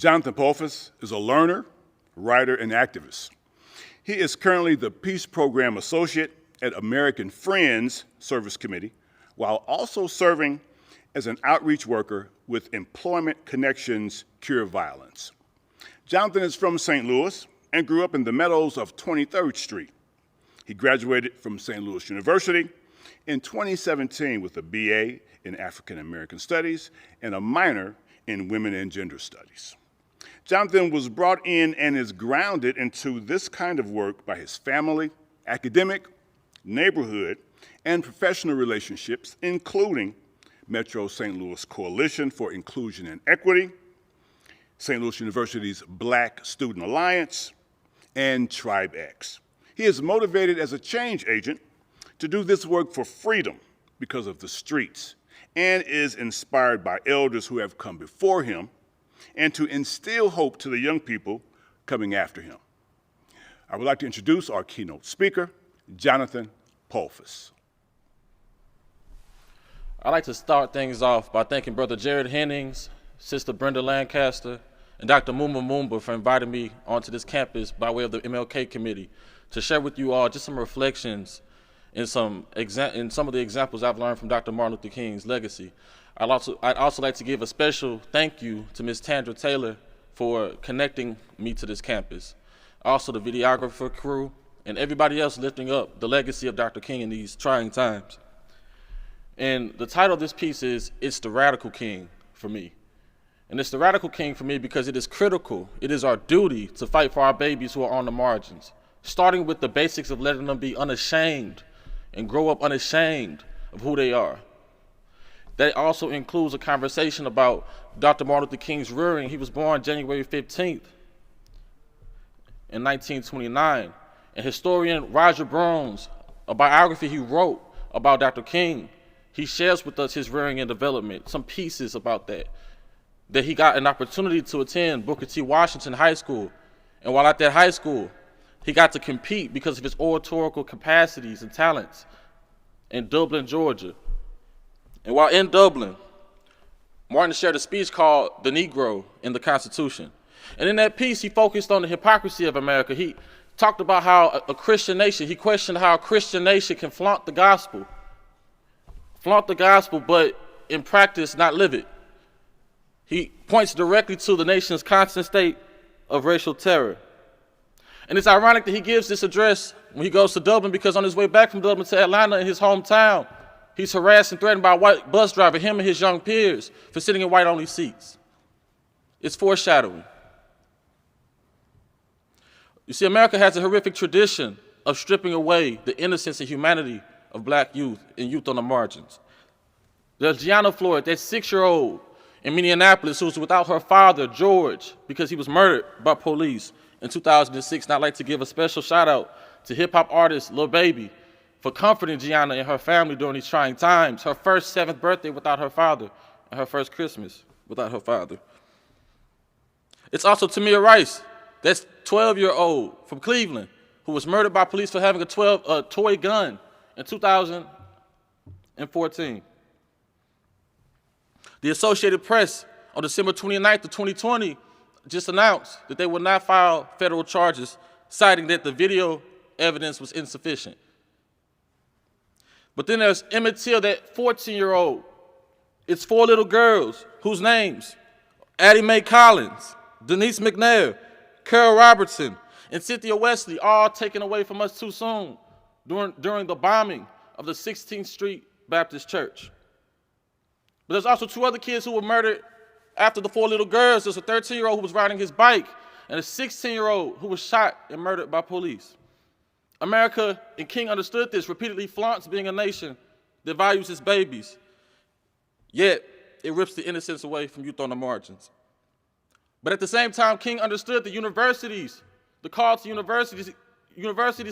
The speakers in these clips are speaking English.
Jonathan Polfus is a learner, writer, and activist. He is currently the Peace Program Associate at American Friends Service Committee, while also serving as an outreach worker with Employment Connections Cure Violence. Jonathan is from St. Louis and grew up in the meadows of 23rd Street. He graduated from St. Louis University in 2017 with a BA in African American Studies and a minor in Women and Gender Studies. Jonathan was brought in and is grounded into this kind of work by his family, academic, neighborhood, and professional relationships, including Metro St. Louis Coalition for Inclusion and Equity, St. Louis University's Black Student Alliance, and Tribe X. He is motivated as a change agent to do this work for freedom because of the streets, and is inspired by elders who have come before him, and to instill hope to the young people coming after him. I would like to introduce our keynote speaker, Jonathan Polfus. I'd like to start things off by thanking Brother Jared Hennings, Sister Brenda Lancaster, and Dr. Muma Mumba for inviting me onto this campus by way of the MLK Committee to share with you all just some reflections in some of the examples I've learned from Dr. Martin Luther King's legacy. I'd also like to give a special thank you to Ms. Tandra Taylor for connecting me to this campus. Also the videographer crew and everybody else lifting up the legacy of Dr. King in these trying times. And the title of this piece is, It's the Radical King for me. And it's the Radical King for me because it is critical, it is our duty to fight for our babies who are on the margins, starting with the basics of letting them be unashamed and grow up unashamed of who they are. That also includes a conversation about Dr. Martin Luther King's rearing. He was born January 15th in 1929. And historian Roger Bruns, a biography he wrote about Dr. King, he shares with us his rearing and development, some pieces about that he got an opportunity to attend Booker T. Washington High School. And while at that high school, he got to compete because of his oratorical capacities and talents in Dublin, Georgia. And while in Dublin, Martin shared a speech called The Negro in the Constitution. And in that piece, he focused on the hypocrisy of America. He talked about how a Christian nation, he questioned how a Christian nation can flaunt the gospel, but in practice not live it. He points directly to the nation's constant state of racial terror. And it's ironic that he gives this address when he goes to Dublin, because on his way back from Dublin to Atlanta in his hometown, he's harassed and threatened by a white bus driver, him and his young peers, for sitting in white-only seats. It's foreshadowing. You see, America has a horrific tradition of stripping away the innocence and humanity of black youth and youth on the margins. There's Gianna Floyd, that 6-year-old in Minneapolis who was without her father, George, because he was murdered by police in 2006. And I'd like to give a special shout out to hip-hop artist Lil Baby for comforting Gianna and her family during these trying times, her first 7th birthday without her father, and her first Christmas without her father. It's also Tamir Rice, that's 12-year-old from Cleveland, who was murdered by police for having a toy gun in 2014. The Associated Press on December 29th of 2020 just announced that they would not file federal charges, citing that the video evidence was insufficient. But then there's Emmett Till, that 14-year-old. It's 4 little girls whose names, Addie Mae Collins, Denise McNair, Carol Robertson, and Cynthia Wesley, all taken away from us too soon during the bombing of the 16th Street Baptist Church. But there's also 2 other kids who were murdered after the 4 little girls. There's a 13-year-old who was riding his bike, and a 16-year-old who was shot and murdered by police. America, and King understood this, repeatedly flaunts being a nation that values its babies, yet it rips the innocence away from youth on the margins. But at the same time, King understood that universities, the call to universities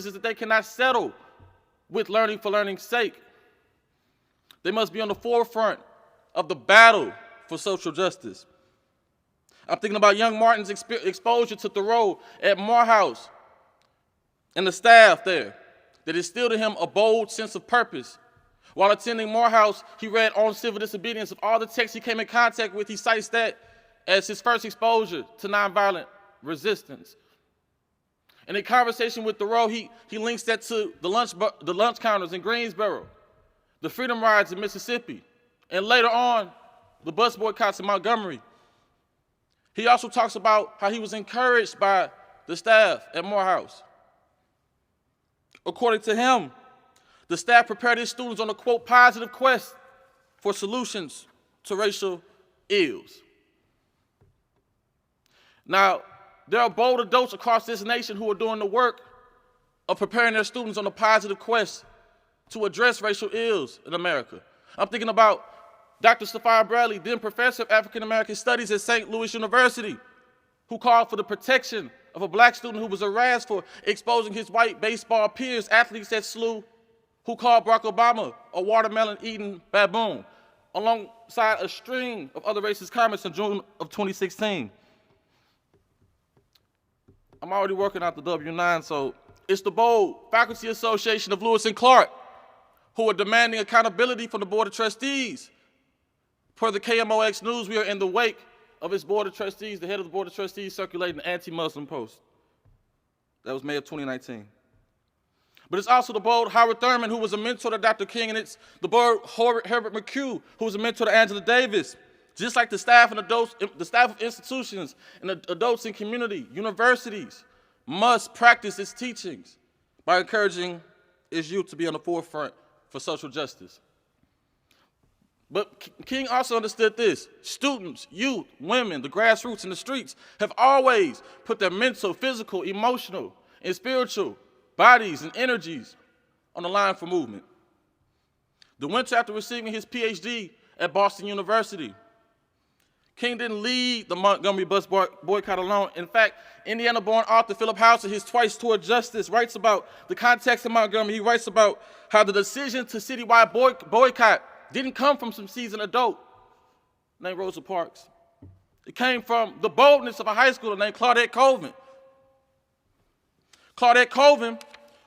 is that they cannot settle with learning for learning's sake. They must be on the forefront of the battle for social justice. I'm thinking about young Martin's exposure to Thoreau at Morehouse and the staff there that instilled in him a bold sense of purpose. While attending Morehouse, he read On Civil Disobedience. Of all the texts he came in contact with, he cites that as his first exposure to nonviolent resistance. And in conversation with Thoreau, he links that to the lunch counters in Greensboro, the freedom rides in Mississippi, and later on, the bus boycotts in Montgomery. He also talks about how he was encouraged by the staff at Morehouse. According to him, the staff prepared his students on a, quote, positive quest for solutions to racial ills. Now, there are bold adults across this nation who are doing the work of preparing their students on a positive quest to address racial ills in America. I'm thinking about Dr. Stefan Bradley, then professor of African American Studies at St. Louis University, who called for the protection of a black student who was harassed for exposing his white baseball peers, athletes at SLU, who called Barack Obama a watermelon-eating baboon, alongside a string of other racist comments in June of 2016. I'm already working out the W-9, so it's the bold Faculty Association of Lewis and Clark who are demanding accountability from the Board of Trustees. Per the KMOX News, we are in the wake of its Board of Trustees, the head of the Board of Trustees circulating an anti-Muslim post. That was May of 2019. But it's also the bold Howard Thurman, who was a mentor to Dr. King, and it's the bold Herbert McHugh, who was a mentor to Angela Davis. Just like the staff and adults, the staff of institutions and the adults in community, universities must practice its teachings by encouraging its youth to be on the forefront for social justice. But King also understood this. Students, youth, women, the grassroots, and the streets have always put their mental, physical, emotional, and spiritual bodies and energies on the line for movement. The winter after receiving his PhD at Boston University, King didn't lead the Montgomery bus boycott alone. In fact, Indiana-born author Philip Hauser, his Twice Toward Justice, writes about the context of Montgomery. He writes about how the decision to citywide boycott didn't come from some seasoned adult named Rosa Parks. It came from the boldness of a high schooler named Claudette Colvin. Claudette Colvin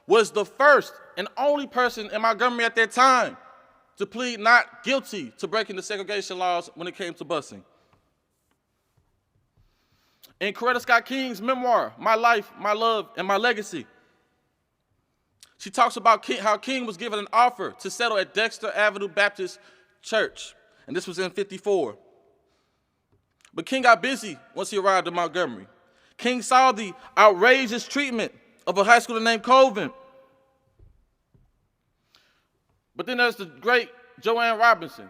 was the first and only person in Montgomery at that time to plead not guilty to breaking the segregation laws when it came to busing. In Coretta Scott King's memoir, My Life, My Love, and My Legacy, she talks about how King was given an offer to settle at Dexter Avenue Baptist Church, and this was in '54. But King got busy once he arrived in Montgomery. King saw the outrageous treatment of a high schooler named Colvin. But then there's the great Joanne Robinson,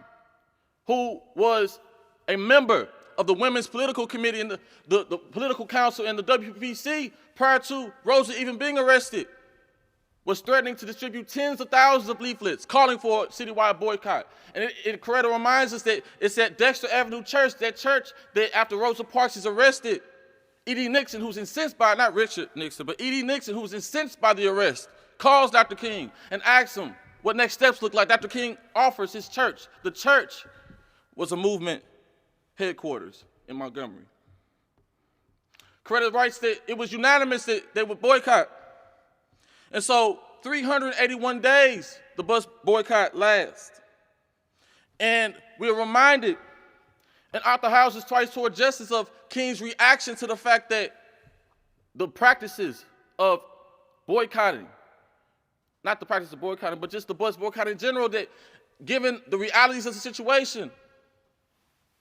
who was a member of the Women's Political Committee and the Political Council and the WPC prior to Rosa even being arrested, was threatening to distribute tens of thousands of leaflets calling for a citywide boycott. And Coretta reminds us that it's at Dexter Avenue Church, that after Rosa Parks is arrested, E.D. Nixon, who's incensed by, not Richard Nixon, but E.D. Nixon, who's incensed by the arrest, calls Dr. King and asks him what next steps look like. Dr. King offers his church. The church was a movement headquarters in Montgomery. Coretta writes that it was unanimous that they would boycott. And so 381 days the bus boycott lasts. And we're reminded in Arthur House's Twice Toward Justice of King's reaction to the fact that the practices of boycotting, not the practice of boycotting, but just the bus boycott in general, that given the realities of the situation,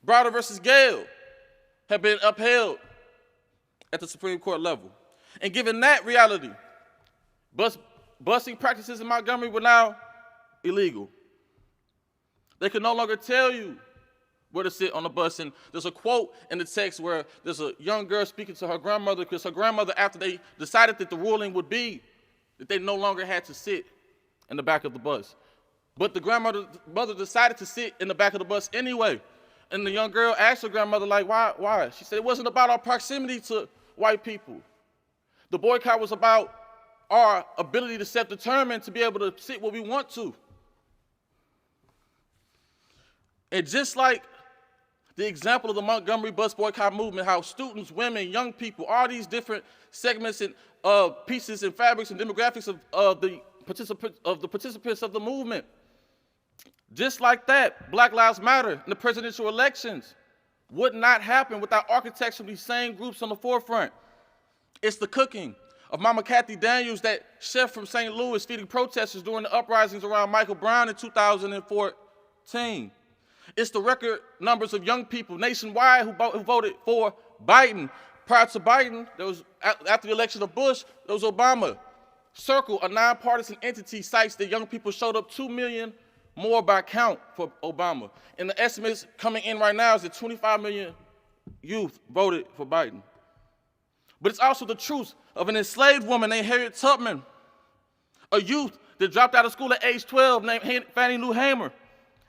Browder versus Gale have been upheld at the Supreme Court level. And given that reality, busing practices in Montgomery were now illegal. They could no longer tell you where to sit on the bus. And there's a quote in the text where there's a young girl speaking to her grandmother, because her grandmother, after they decided that the ruling would be that they no longer had to sit in the back of the bus. But the mother decided to sit in the back of the bus anyway. And the young girl asked her grandmother, like, why? She said, it wasn't about our proximity to white people. The boycott was about our ability to self-determine, to be able to sit where we want to. And just like the example of the Montgomery bus boycott movement, how students, women, young people, all these different segments and pieces and fabrics and demographics of the participants of the movement, just like that, Black Lives Matter in the presidential elections would not happen without architects from these same groups on the forefront. It's the cooking of Mama Kathy Daniels, that chef from St. Louis, feeding protesters during the uprisings around Michael Brown in 2014. It's the record numbers of young people nationwide who voted for Biden. Prior to Biden, after the election of Bush, there was Obama. Circle, a nonpartisan entity, cites that young people showed up 2 million more by count for Obama. And the estimates coming in right now is that 25 million youth voted for Biden. But it's also the truth of an enslaved woman named Harriet Tubman, a youth that dropped out of school at age 12 named Fannie Lou Hamer,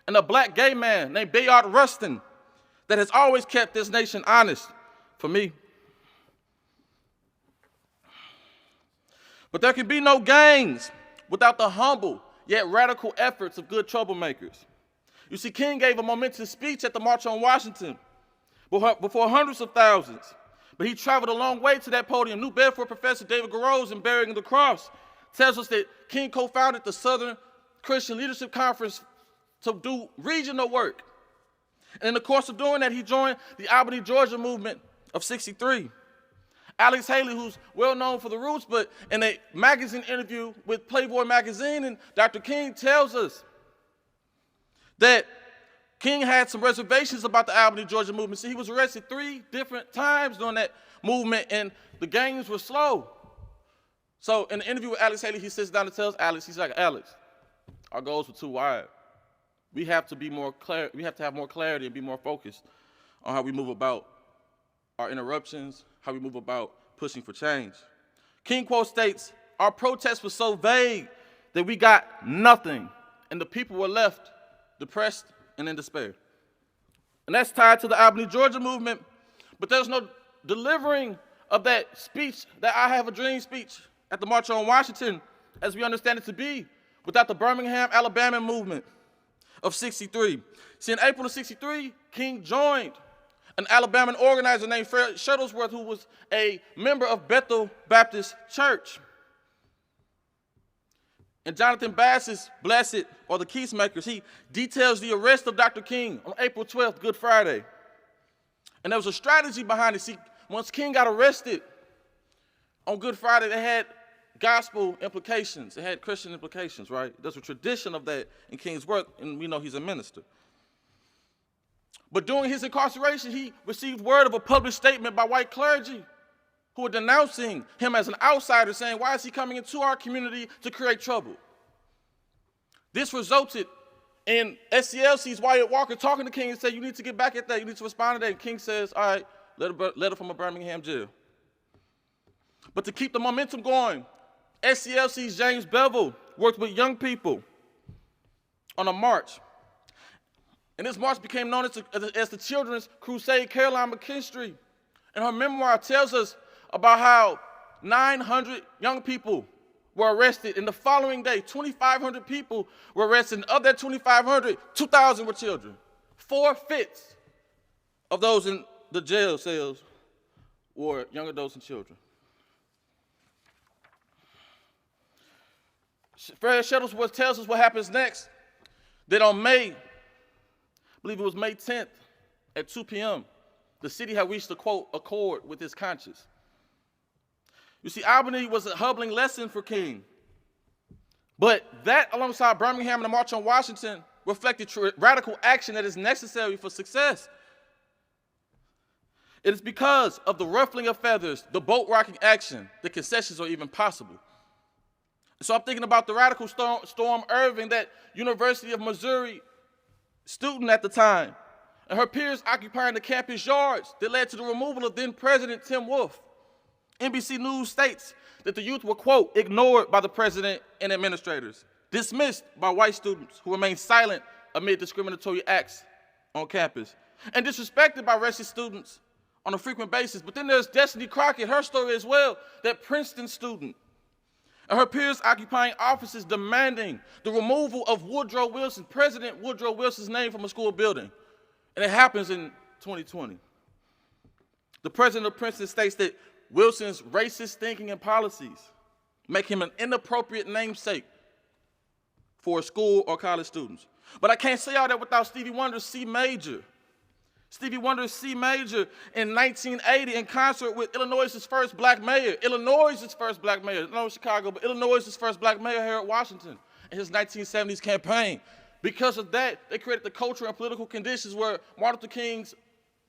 and a black gay man named Bayard Rustin that has always kept this nation honest for me. But there can be no gains without the humble yet radical efforts of good troublemakers. You see, King gave a momentous speech at the March on Washington before hundreds of thousands, but he traveled a long way to that podium. New Bedford professor David Garose, in Bearing the Cross, tells us that King co-founded the Southern Christian Leadership Conference to do regional work. And in the course of doing that, he joined the Albany, Georgia movement of '63. Alex Haley, who's well known for The Roots, but in a magazine interview with Playboy magazine, and Dr. King tells us that King had some reservations about the Albany, Georgia movement. See, he was arrested 3 different times during that movement, and the gangs were slow. So in the interview with Alex Haley, he sits down and tells Alex, he's like, Alex, our goals were too wide. We have to be more clear. We have to have more clarity and be more focused on how we move about our interruptions, how we move about pushing for change. King quote states, our protest was so vague that we got nothing, and the people were left depressed and in despair. And that's tied to the Albany, Georgia movement, but there's no delivering of that speech, that I Have a Dream speech at the March on Washington, as we understand it to be, without the Birmingham, Alabama movement of '63. See, in April of '63, King joined an Alabama organizer named Fred Shuttlesworth, who was a member of Bethel Baptist Church. And Jonathan Bass's Blessed, or the Peacemakers, he details the arrest of Dr. King on April 12th, Good Friday. And there was a strategy behind it. See, once King got arrested on Good Friday, they had gospel implications. It had Christian implications, right? There's a tradition of that in King's work, and we know he's a minister. But during his incarceration, he received word of a published statement by white clergy who were denouncing him as an outsider, saying, why is he coming into our community to create trouble? This resulted in SCLC's Wyatt Walker talking to King and saying, you need to get back at that, you need to respond to that. And King says, all right, letter from a Birmingham jail. But to keep the momentum going, SCLC's James Bevel worked with young people on a march. And this march became known as the Children's Crusade. Caroline McKinstry, in her memoir, tells us about how 900 young people were arrested. And the following day, 2,500 people were arrested. And of that 2,500, 2,000 were children. 4/5 of those in the jail cells were young adults and children. Fred Shuttlesworth tells us what happens next, that on I believe it was May 10th at 2 p.m., the city had reached a, quote, accord with its conscience. You see, Albany was a humbling lesson for King. But that, alongside Birmingham and the March on Washington, reflected radical action that is necessary for success. It is because of the ruffling of feathers, the boat-rocking action, the concessions are even possible. So I'm thinking about the radical Storm Irving, that University of Missouri student at the time, and her peers occupying the campus yards that led to the removal of then-President Tim Wolf. NBC News states that the youth were, quote, ignored by the president and administrators, dismissed by white students who remained silent amid discriminatory acts on campus, and disrespected by racist students on a frequent basis. But then there's Destiny Crockett, her story as well, that Princeton student, and her peers occupying offices demanding the removal of Woodrow Wilson, President Woodrow Wilson's name from a school building. And it happens in 2020. The president of Princeton states that Wilson's racist thinking and policies make him an inappropriate namesake for school or college students. But I can't say all that without Stevie Wonder's C major. Stevie Wonder's C major in 1980 in concert with Illinois' first black mayor. Illinois' first black mayor, not Chicago, but Illinois' first black mayor, Harold Washington, in his 1970s campaign. Because of that, they created the cultural and political conditions where Martin Luther King's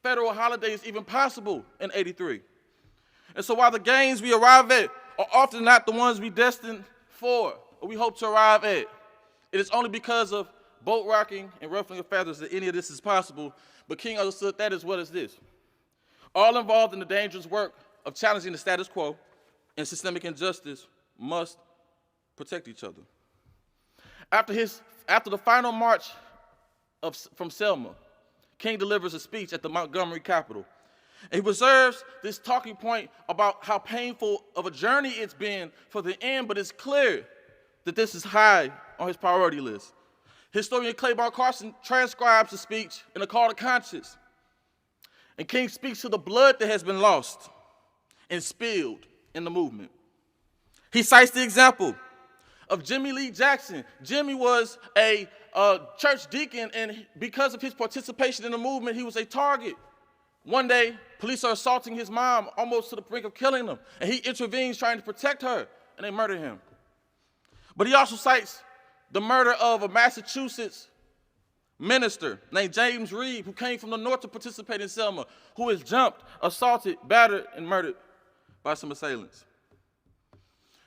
federal holiday is even possible in '83. And so while the gains we arrive at are often not the ones we destined for or we hope to arrive at, it is only because of boat rocking and ruffling of feathers that any of this is possible. But King understood that as well as this. All involved in the dangerous work of challenging the status quo and systemic injustice must protect each other. After the final march from Selma, King delivers a speech at the Montgomery Capitol. And he reserves this talking point about how painful of a journey it's been for the end, but it's clear that this is high on his priority list. Historian Claiborne Carson transcribes the speech in a call to conscience. And King speaks to the blood that has been lost and spilled in the movement. He cites the example of Jimmy Lee Jackson. Jimmy was a church deacon, and because of his participation in the movement, he was a target. One day, police are assaulting his mom almost to the brink of killing him, and he intervenes trying to protect her, and they murder him. But he also cites the murder of a Massachusetts minister named James Reed, who came from the north to participate in Selma, who was jumped, assaulted, battered, and murdered by some assailants.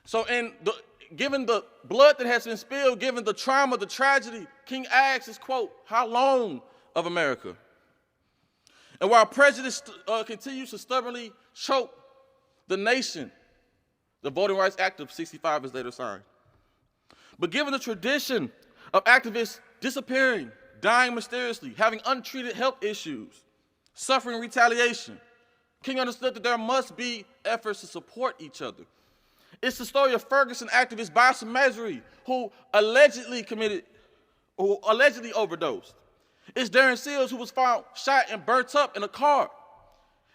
So given the blood that has been spilled, given the trauma, the tragedy, King asks his quote, "How long of America?" And while prejudice continues to stubbornly choke the nation, the Voting Rights Act of '65 is later signed. But given the tradition of activists disappearing, dying mysteriously, having untreated health issues, suffering retaliation, King understood that there must be efforts to support each other. It's the story of Ferguson activist Bassem Mesri, who allegedly overdosed. It's Darren Seals, who was found shot and burnt up in a car.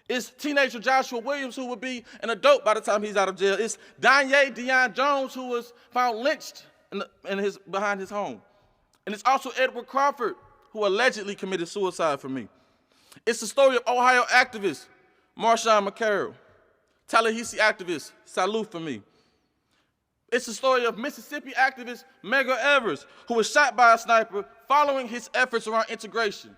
It's teenager Joshua Williams, who would be an adult by the time he's out of jail. It's Deion Jones, who was found lynched behind his home. And it's also Edward Crawford, who allegedly committed suicide for me. It's the story of Ohio activist Marshawn McCarroll, Tallahassee activist Salute for me. It's the story of Mississippi activist Medgar Evers, who was shot by a sniper following his efforts around integration.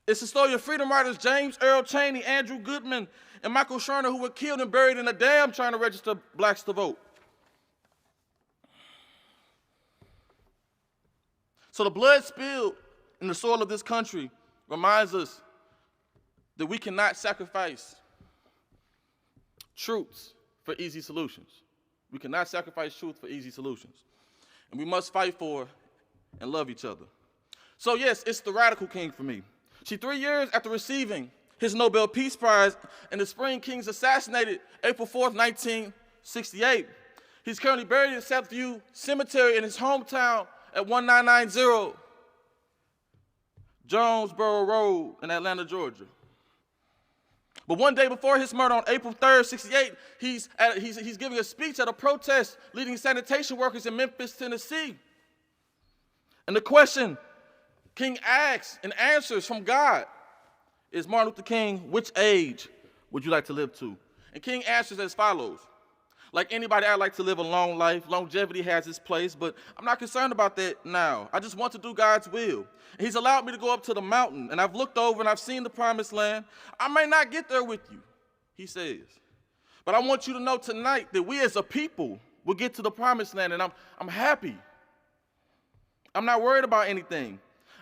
It's the story of freedom riders James Earl Chaney, Andrew Goodman, and Michael Sherner, who were killed and buried in a dam trying to register blacks to vote. So the blood spilled in the soil of this country reminds us that we cannot sacrifice truths for easy solutions. We cannot sacrifice truth for easy solutions. And we must fight for and love each other. So yes, it's the radical King for me. 3 years after receiving his Nobel Peace Prize in the spring, King's assassinated April 4th, 1968. He's currently buried in Southview Cemetery in his hometown at 1990 Jonesboro Road in Atlanta, Georgia. But one day before his murder on April 3rd, '68, he's giving a speech at a protest leading sanitation workers in Memphis, Tennessee. And the question King asks and answers from God is, Martin Luther King, which age would you like to live to? And King answers as follows. Like anybody, I'd like to live a long life. Longevity has its place, but I'm not concerned about that now. I just want to do God's will. And he's allowed me to go up to the mountain, and I've looked over and I've seen the promised land. I may not get there with you, he says. But I want you to know tonight that we as a people will get to the promised land, and I'm happy. I'm not worried about anything.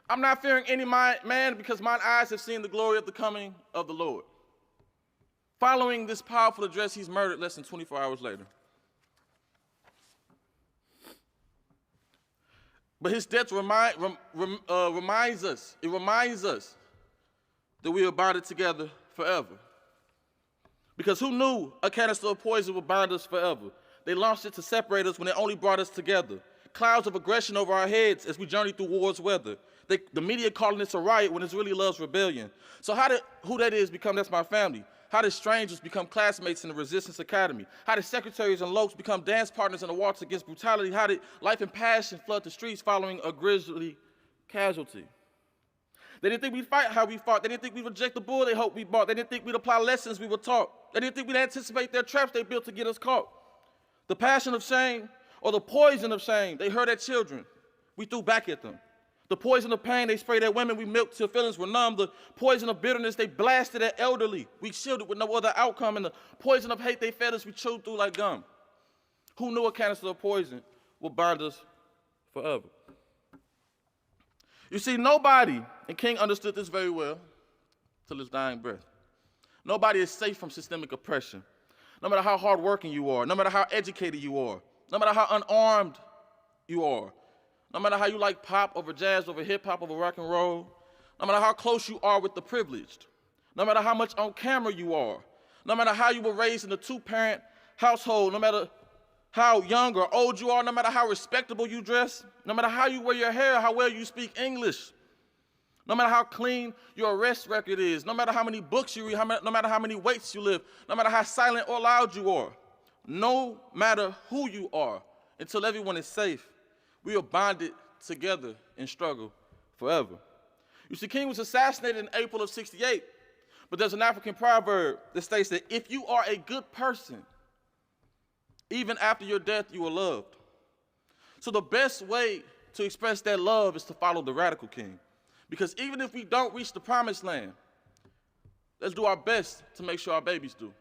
I'm not fearing any man because mine eyes have seen the glory of the coming of the Lord. Following this powerful address, he's murdered less than 24 hours later. But his death reminds us that we are bonded together forever. Because who knew a canister of poison would bind us forever? They launched it to separate us when it only brought us together. Clouds of aggression over our heads as we journey through war's weather. The media calling this a riot when it's really love's rebellion. So how did who that is become that's my family? How did strangers become classmates in the Resistance Academy? How did secretaries and lokes become dance partners in the waltz against brutality? How did life and passion flood the streets following a grisly casualty? They didn't think we'd fight how we fought. They didn't think we'd reject the bull they hoped we bought. They didn't think we'd apply lessons we were taught. They didn't think we'd anticipate their traps they built to get us caught. The passion of shame or the poison of shame they hurt at children, we threw back at them. The poison of pain they sprayed at women we milked till feelings were numb. The poison of bitterness they blasted at elderly, we shielded with no other outcome. And the poison of hate they fed us, we chewed through like gum. Who knew a canister of poison would bind us forever? You see, nobody, and King understood this very well till his dying breath, nobody is safe from systemic oppression. No matter how hardworking you are, no matter how educated you are, no matter how unarmed you are, no matter how you like pop over jazz, over hip hop, over rock and roll, no matter how close you are with the privileged, no matter how much on camera you are, no matter how you were raised in a two-parent household, no matter how young or old you are, no matter how respectable you dress, no matter how you wear your hair, how well you speak English, no matter how clean your arrest record is, no matter how many books you read, no matter how many weights you lift, no matter how silent or loud you are, no matter who you are, until everyone is safe, we are bonded together in struggle forever. You see, King was assassinated in April of '68, but there's an African proverb that states that if you are a good person, even after your death, you are loved. So the best way to express that love is to follow the radical king. Because even if we don't reach the promised land, let's do our best to make sure our babies do.